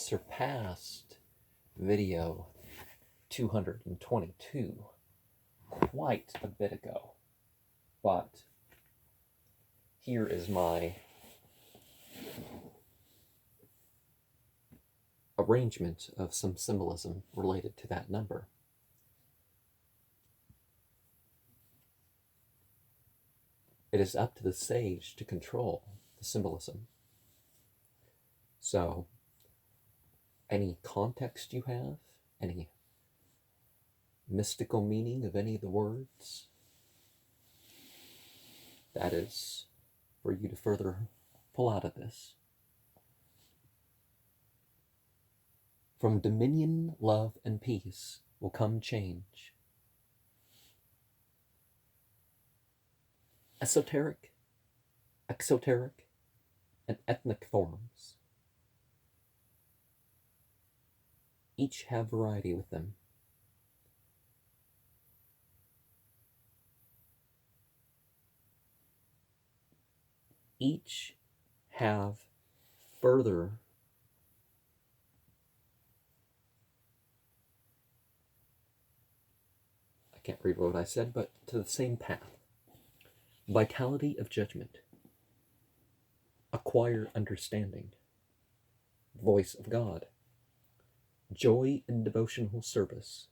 surpassed video 222 quite a bit ago, but here is my arrangement of some symbolism related to that number. It is up to the sage to control the symbolism. So, any context you have, any mystical meaning of any of the words, that is for you to further pull out of this. From dominion, love, and peace will come change. Esoteric, exoteric, and ethnic forms each have variety with them. Each have further I can't read what I said, but to the same path. Vitality of judgment. Acquire understanding. Voice of God. Joy in devotional service.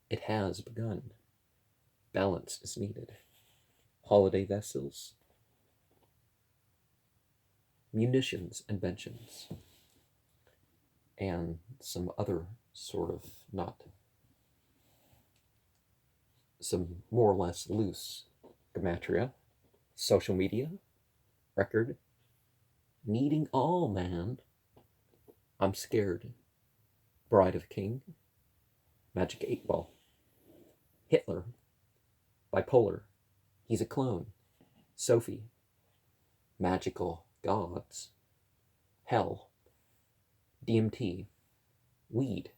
It has begun. Balance is needed. Holiday vessels. Munitions inventions. And some other sort of some more or less loose gematria. Social media. Record. Needing all, man. I'm scared. Bride of King. Magic 8 Ball. Hitler. Bipolar. He's a clone. Sophie. Magical gods. Hell. DMT. Weed.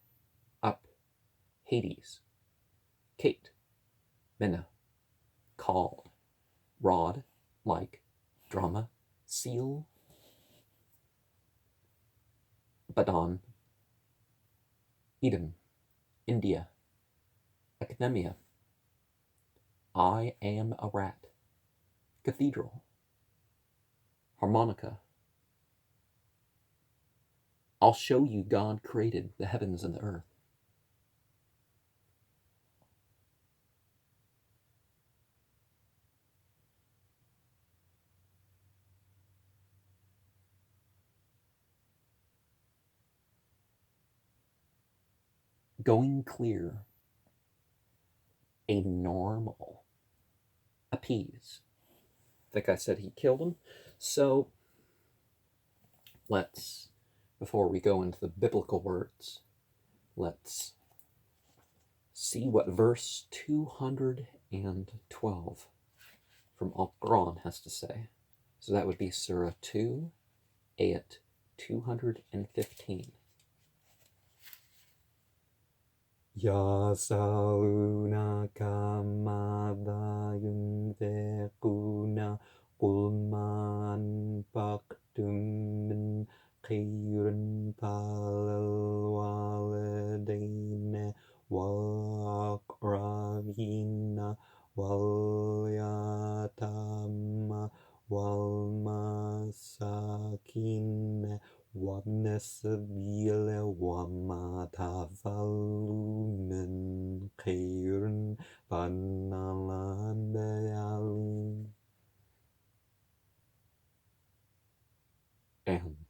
Up. Hades. Kate. Minna. Called. Rod. Like. Drama. Seal. Badon. Eden. India. Academia. I am a rat. Cathedral. Harmonica. I'll show you God created the heavens and the earth. Going clear. A normal. Appease. I think I said he killed him. So, let's, before we go into the biblical words, let's see what verse 212 from Al-Quran has to say. So that would be Surah 2, ayat 215. يَسْأَلُونَكَ مَاذَا يُنْفِقُونَ قُلْ مَا أَنفَقْتُم مِّنْ خَيْرٍ فَلِلْوَالِدَيْنِ وَالْأَقْرَبِينَ وَالْيَتَامَى وَالْمَسَاكِينِ وَابْنِ السَّبِيلِ وَمَا تَفْعَلُوا مِنْ خَيْرٍ فَإِنَّ اللَّهَ بِهِ عَلِيمٌ. And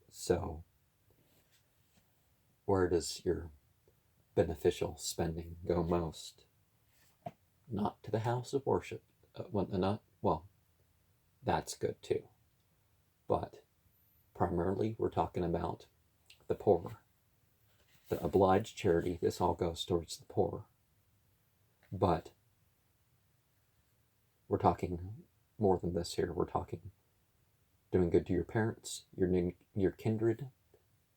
so, where does your beneficial spending go most? Not to the house of worship. That's good too. But primarily we're talking about the poor. The obliged charity, this all goes towards the poor. But we're talking more than this here. We're talking doing good to your parents, your kindred,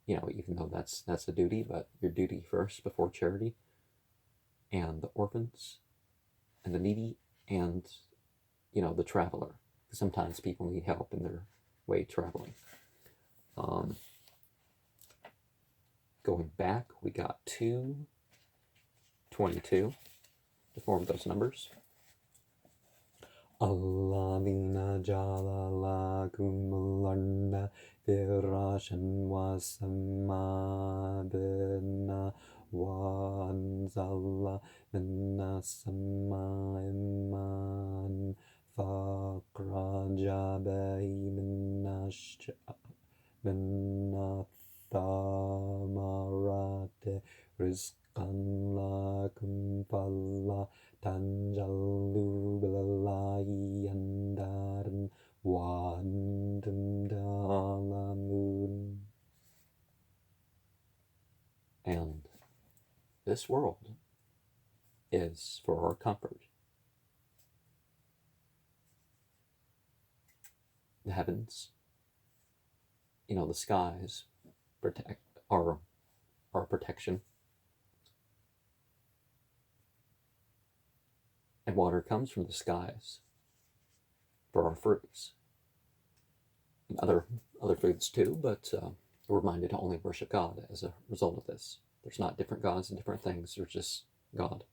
even though that's a duty, but your duty first before charity, and the orphans, and the needy, and, the traveler. Sometimes people need help in their way traveling. Going back, we got 222 to form those numbers. Alladina jalala kumlarna virashan wasamadana wanzala minna samaiman fakrajabai minna thamarate rizqan lakum falla tanjalu bilalai andaran wandam dalamun. And this world is for our comfort. The heavens, the skies protect our protection. And water comes from the skies for our fruits. And other foods too, but we're reminded to only worship God as a result of this. There's not different gods and different things, there's just God.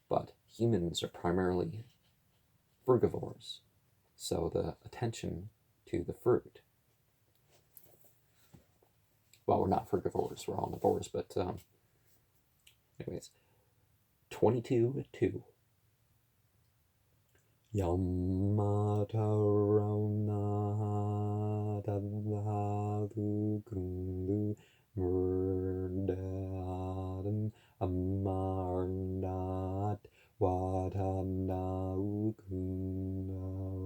But humans are primarily frugivores, so the attention to the fruit. Well, we're not frugivores, we're omnivores, but anyways, 22:2. Yamatarawna tadhadu kundu murdadan amarnat wadhanau kunodate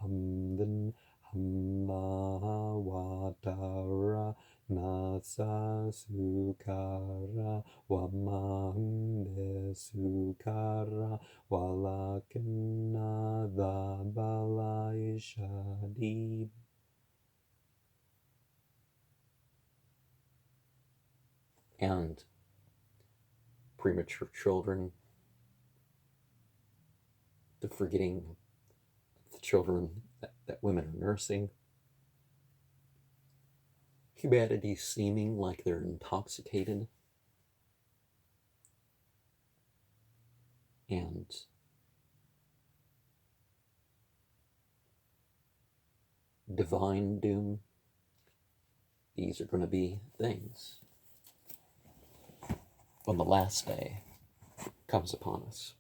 hamdan hamma watara nasa sukara wamande sukara walakinna dhabalai shadid. And premature children, the forgetting the children that women are nursing, humanity seeming like they're intoxicated, and divine doom. These are going to be things when the last day comes upon us.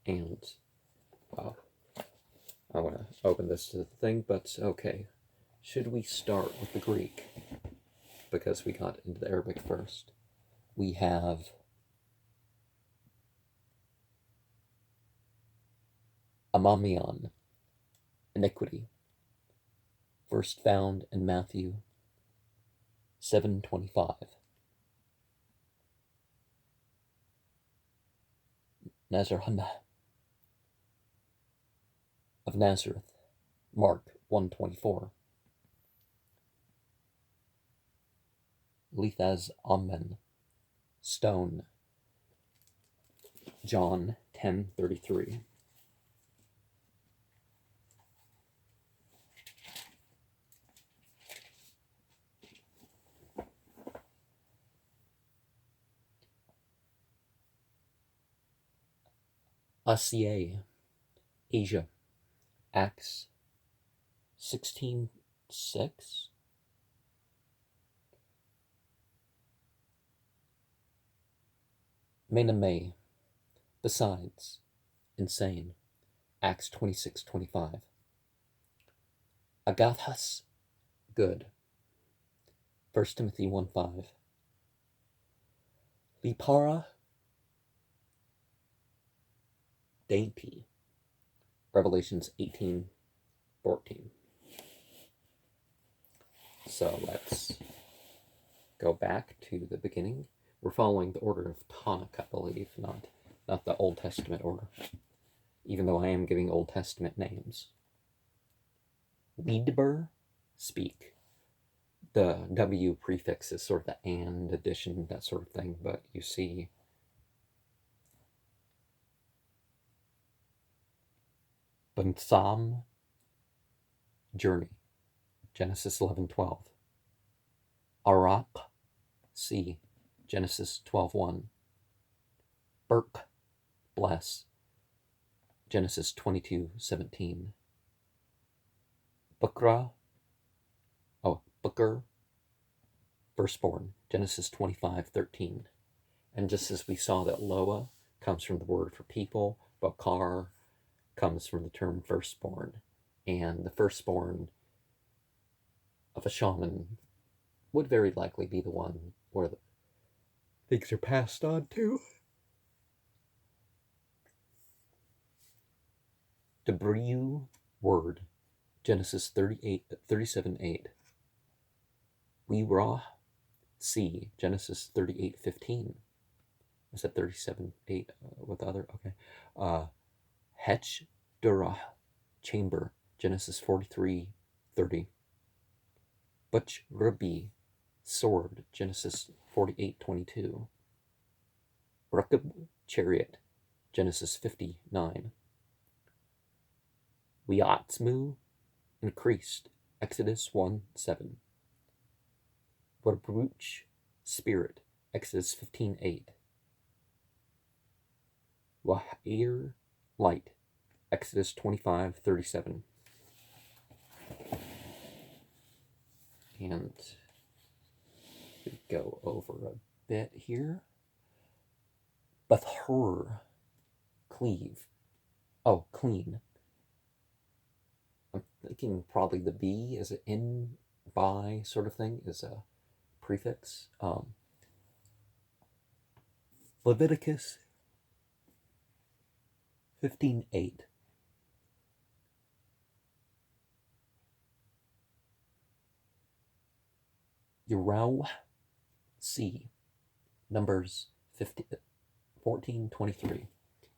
And, well, I want to open this to the thing, but okay. Should we start with the Greek? Because we got into the Arabic first. We have amamion, iniquity, first found in Matthew 7:25. Nazareth of Nazareth, Mark 1:24. Lithas Amen, stone, John 10:33. Asia, Asia, Acts 16:6. Mename, besides, insane, Acts 26:25. Agathos, good, 1 Timothy 1:5. Lipara, dainty, Revelations 18:14. So let's go back to the beginning. We're following the order of Tanakh, I believe, not the Old Testament order, even though I am giving Old Testament names. Weidber, speak. The W prefix is sort of the and addition, that sort of thing, but you see Bansam, journey, Genesis 11:12. Arak, sea, Genesis 12:1. Burk, bless, Genesis 22:17. Bukra, Booker, firstborn, Genesis 25:13. And just as we saw that Loa comes from the word for people, Bakar comes from the term firstborn. And the firstborn of a shaman would very likely be the one where the things are passed on to. Debriu, word, Genesis 37:8. Wira, sea, Genesis 38:15. Is that 37:8 with the other? Okay. Hech Durah, chamber, Genesis 43:30. Butch Rubi, sword, Genesis 48:22. Rakab, chariot, Genesis 59. Wiatzmu, increased, Exodus 1:7. Warbruch, spirit, Exodus 15:8. Wahir, light, Exodus 25:37. And we go over a bit here. Bathur, cleave. Oh, clean. I'm thinking probably the B is an in, by sort of thing, is a prefix. Leviticus 15:8. Yerau, sea, Numbers 14:23.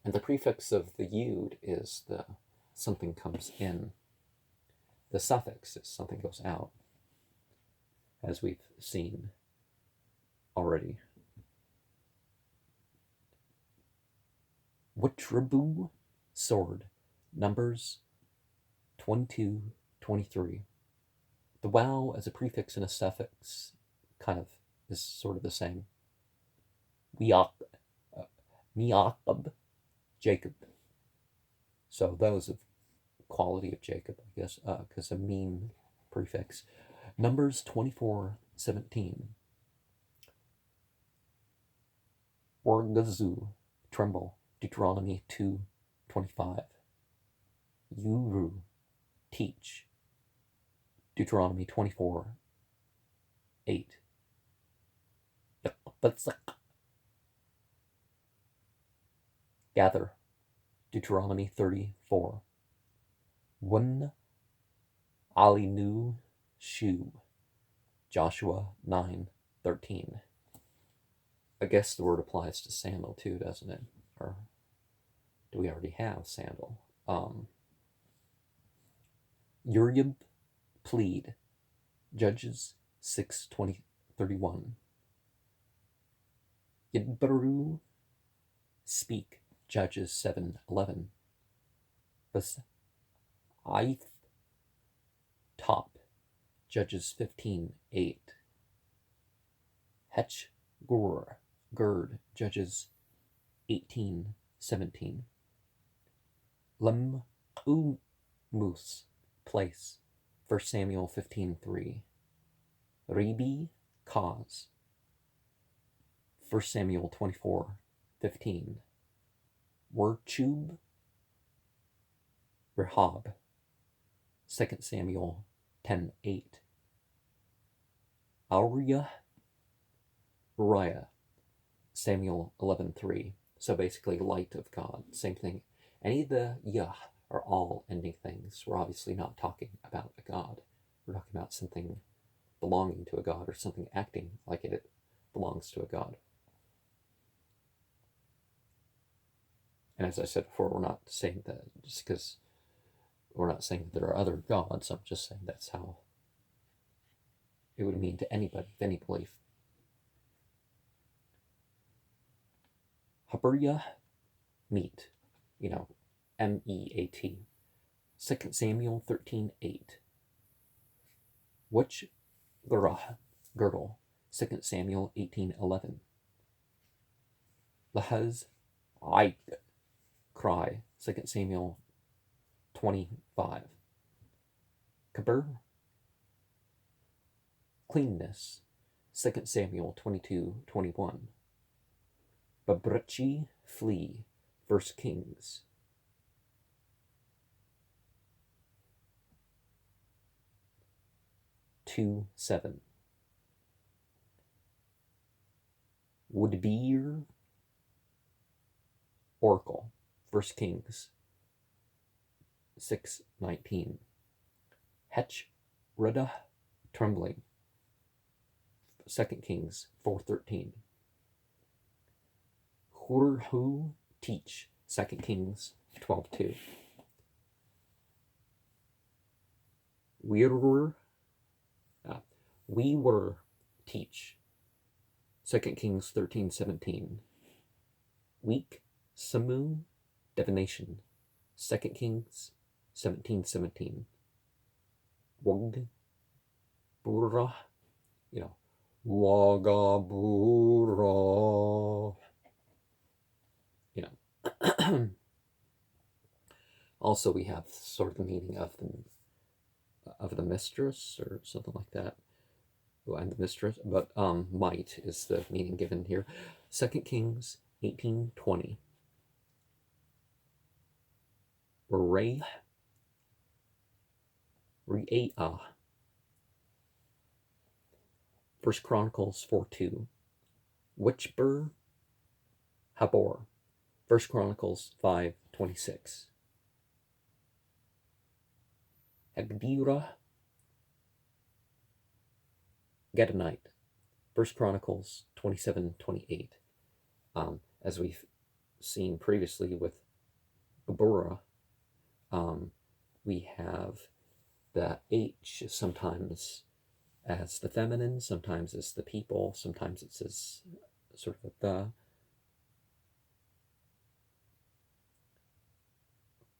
And the prefix of the yud is the something comes in. The suffix is something goes out, as we've seen already. Wutrabu, sword, Numbers 22:23. The wow as a prefix and a suffix kind of is sort of the same. Miaqab, Jacob. So those of quality of Jacob, I guess, because a mean prefix. Numbers 24:17. Orgazu, tremble, Deuteronomy 2:25. Yuru, teach, Deuteronomy 24:8. Gather, Deuteronomy 34. One alinu shu, Joshua 9:13. I guess the word applies to sandal too, doesn't it? Or do we already have sandal? Uriab, plead, Judges 6:31. Yidbaru, speak, Judges 7:11. Aith, top, Judges 15:8. Hech gur, gird, Judges 18:17. Lem umus, place, 1 Samuel 15:3. Ribi, cause, 1 Samuel 24:15. Werchub, Rehob, 2 Samuel 10:8. Auria, Uriah, Samuel 11:3. So basically, light of God, same thing. Any of the yah are all ending things. We're obviously not talking about a God. We're talking about something belonging to a God or something acting like it belongs to a God. And as I said before, we're not saying that just because we're not saying that there are other gods. I'm just saying that's how it would mean to anybody with any belief. Haburya, meat, meat. 2 Samuel 13:8. Which girdle? 2 Samuel 18:11. Lahaz I cry. 2 Samuel 25. Kabir cleanness. 2 Samuel 22:21. Babrechi flee. 1 Kings 2:7. Woodbeer oracle. 1 Kings 6:19. Hetch Ruddah trembling. 2 Kings 4:13. Hurhu teach. 2 Kings 12:2. We were teach. 2 Kings 13:17. Weak Samu divination. 2 Kings 17:17. Wag Bura, Wagabura, Also, we have sort of the meaning of the mistress or something like that. And the mistress, but might is the meaning given here. 2 Kings 18:20. Re'ah. 1 Chronicles 4:2. Witchbur Habor. 1 Chronicles 5:26. Hagdira Gedonite. 1 Chronicles 27:28. As we've seen previously with Babura, we have the H sometimes as the feminine, sometimes as the people, sometimes it's as sort of the.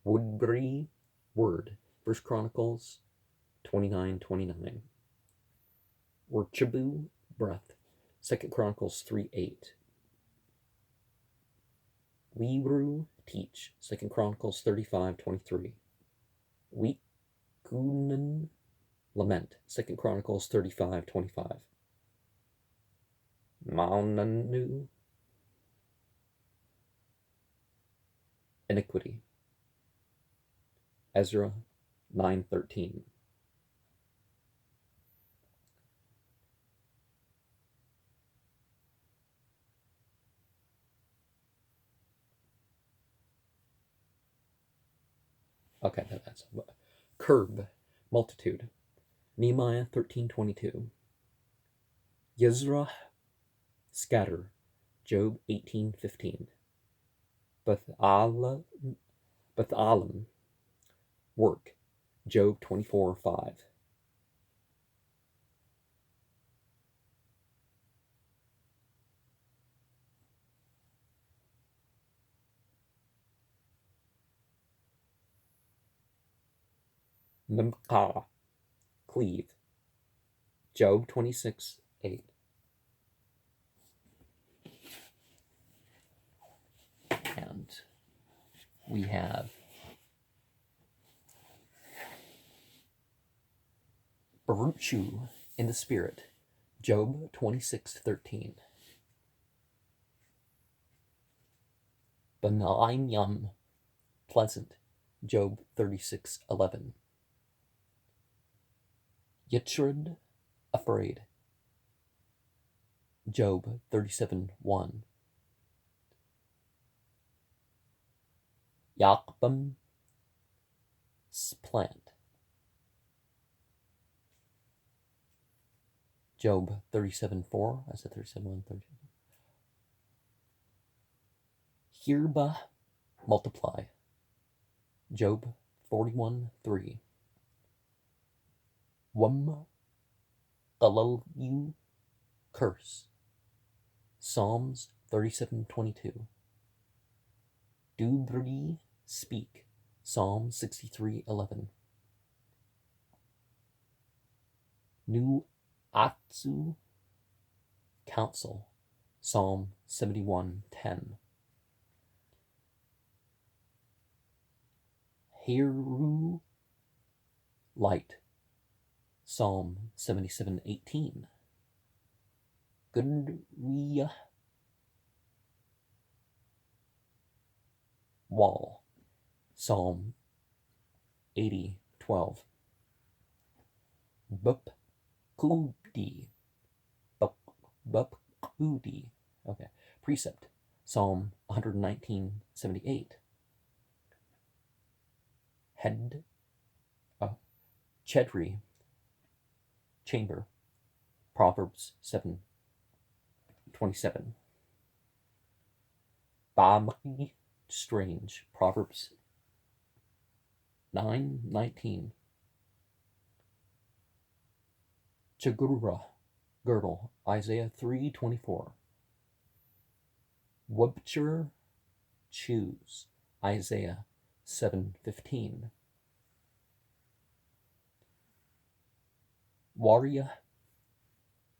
Woodbury word. 1 Chronicles 29:29. Worchabu breath. 2 Chronicles 3:8. Weru teach. 2 Chronicles 35:23. Wikunan lament. 2 Chronicles 35:25. Maunanu iniquity. Ezra 9:13. Okay, that's curb, multitude. Nehemiah 13:22. Yezrah scatter. Job 18:15. Bethalim work. Job 24:5. Memka cleave. Job 26:8. And we have Baruchu in the spirit. Job 26:13. Benainyam pleasant. Job 36:11. Yitzhud afraid. Job 37:1. Yaqbam plant. Job 37:4. I said 37:1. 37. Hirba multiply. Job 41:3. Wum you curse. Psalms 37:22. Dubri speak. Psalm 63:11. Nu Atsu counsel, Psalm 71:10. Heru light, Psalm 77:18. Gunriya wall, Psalm 80:12. Bupkudi, Bupkudi, okay, precept, Psalm 119:78. Head, Chedri, chamber, Proverbs 7:27. Bamri, strange, Proverbs 9:19. Chagura, girdle, Isaiah 3:24. Wubcher, choose, Isaiah 7:15. Warrior,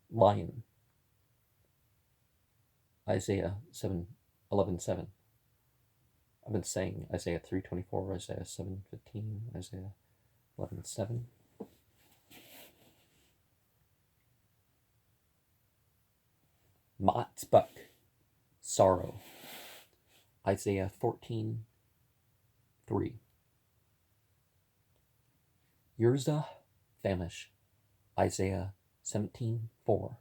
lion, Isaiah 7:11:7. I've been saying Isaiah 3:24, Isaiah 7:15, Isaiah 11:7. Matzbuk, sorrow, Isaiah 14:3. Yurza, famish, Isaiah 17:4.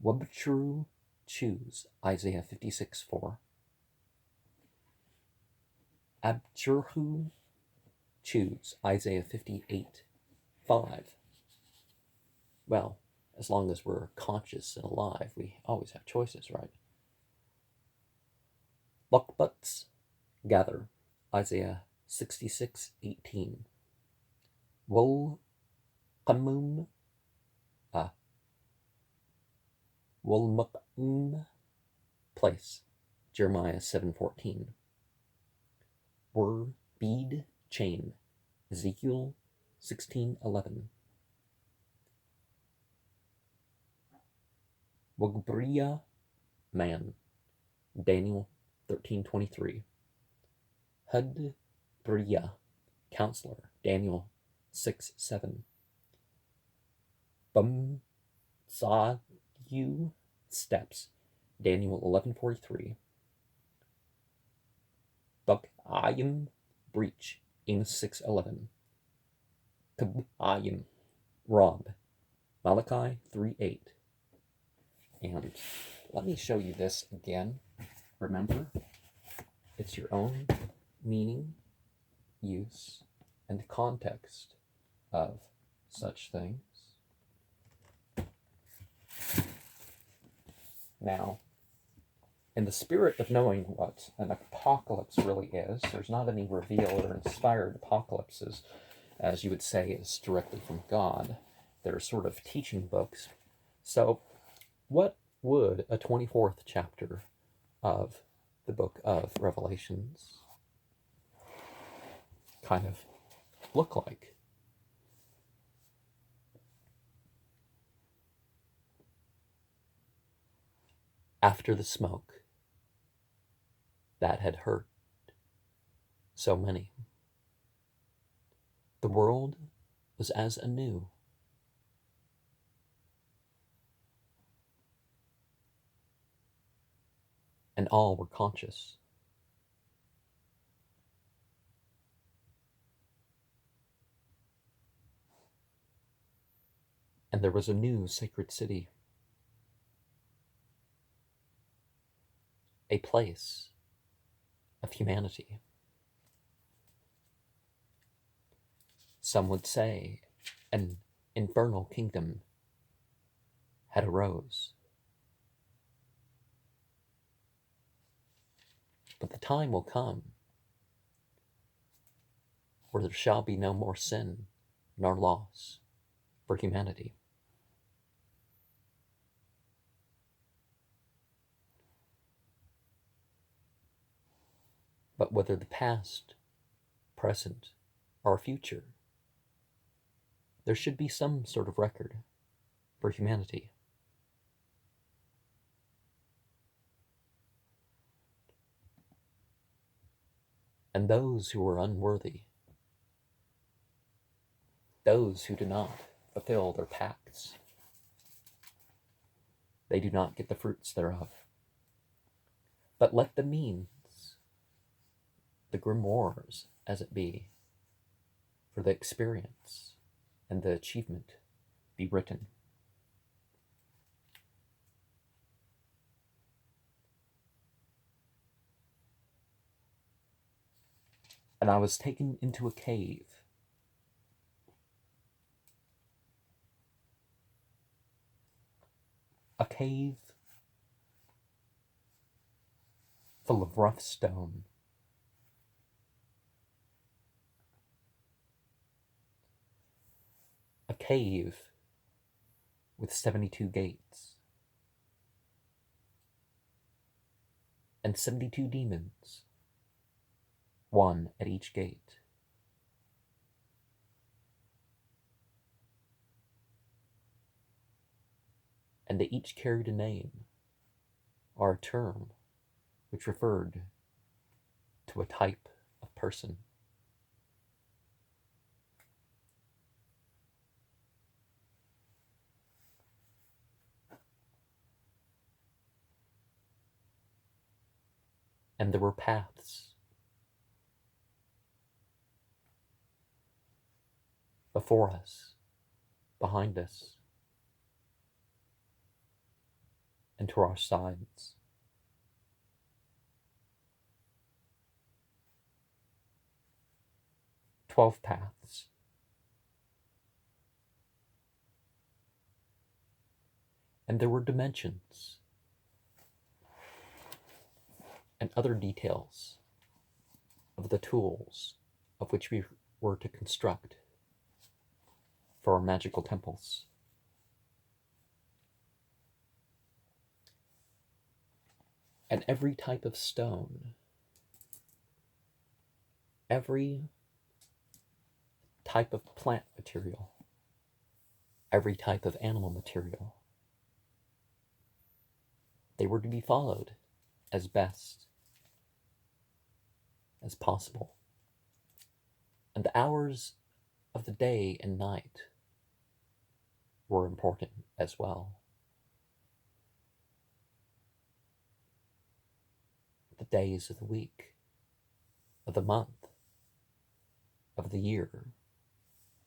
Wubchuru, choose, Isaiah 56:4. Abjurhu, choose, Isaiah 58:5. Well, as long as we're conscious and alive, we always have choices, right? Luckbutts, gather, Isaiah 66:18. Wulqamum, Wulmuqm, place, Jeremiah 7:14. Bead, chain, Ezekiel 16:11. Wugbriya, man, Daniel 13:23. Hudbriya, counselor, Daniel 6:7. Bumsayu, steps, Daniel 11:43. Bukayim, breach, Amos 6:11. Kabayim, rob, Malachi 3:8. And let me show you this again. Remember, it's your own meaning, use, and context of such things. Now, in the spirit of knowing what an apocalypse really is, there's not any revealed or inspired apocalypses, as you would say, is directly from God. They're sort of teaching books. So, what would a 24th chapter of the book of Revelations kind of look like? After the smoke that had hurt so many, the world was as anew. And all were conscious. And there was a new sacred city, a place of humanity. Some would say an infernal kingdom had arose. But the time will come where there shall be no more sin nor loss for humanity. but whether the past, present, or future, there should be some sort of record for humanity. And those who are unworthy, those who do not fulfill their pacts, they do not get the fruits thereof. But let the means, the grimoires as it be, for the experience and the achievement be written. And I was taken into a cave. A cave full of rough stone. A cave with 72 gates. And 72 demons, one at each gate. And they each carried a name, or a term, which referred to a type of person. And there were paths before us, behind us, and to our sides. "12 paths. And there were dimensions and other details of the tools of which we were to construct for our magical temples. And every type of stone, every type of plant material, every type of animal material, they were to be followed as best as possible. And the hours of the day and night were important as well. The days of the week, of the month, of the year,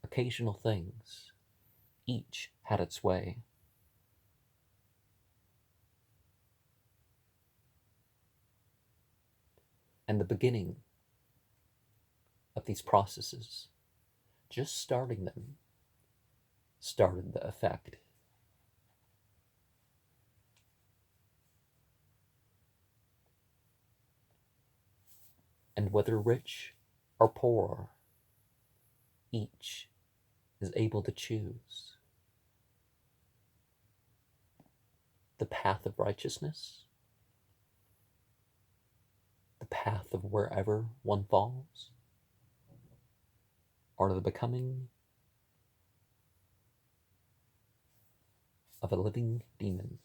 occasional things, each had its way. And the beginning of these processes, just starting them, started the effect. And whether rich or poor, each is able to choose the path of righteousness, the path of wherever one falls, or the becoming of a living demon.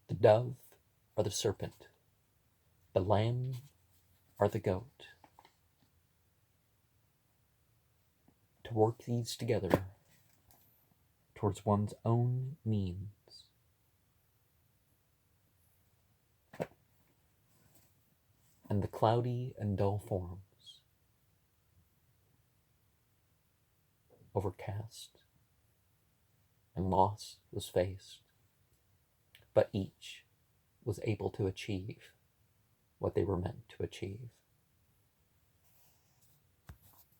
The dove or the serpent, the lamb or the goat. To work these together towards one's own means. And the cloudy and dull forms, overcast and loss was faced, but each was able to achieve what they were meant to achieve.